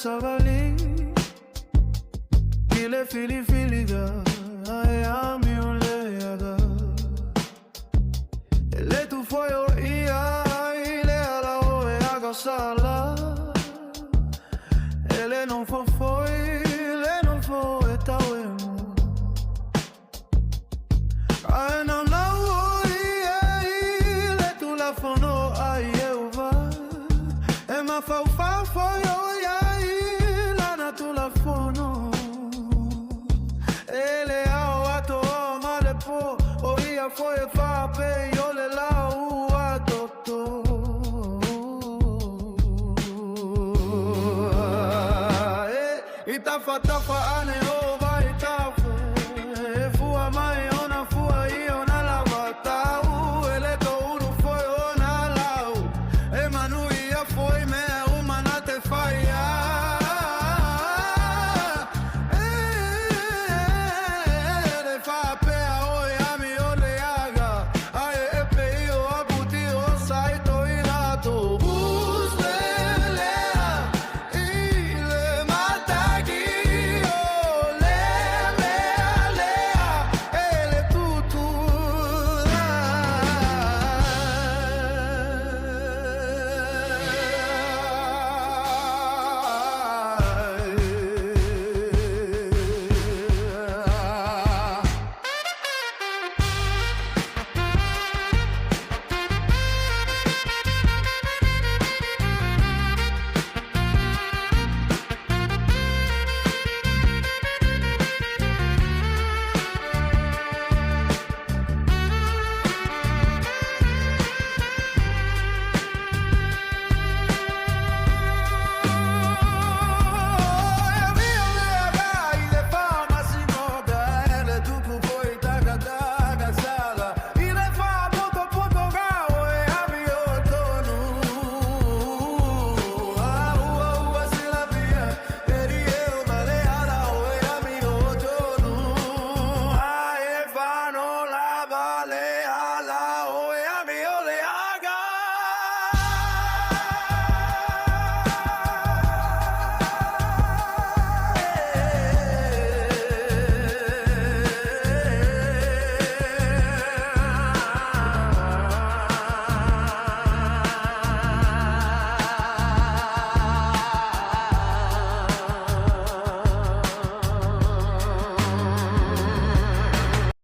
savali Kile fili filiga Ayami uleaga Ele tu foi o ia Ile ala oe aga sala Ele não foi Ele não foi tawemu Ai não não Ile tu la fono ai eu va E ma fa foi o ia La na tu la fono Ele ao ato male po O ia foi fa pe yo le la u atoto Itafa tafa ane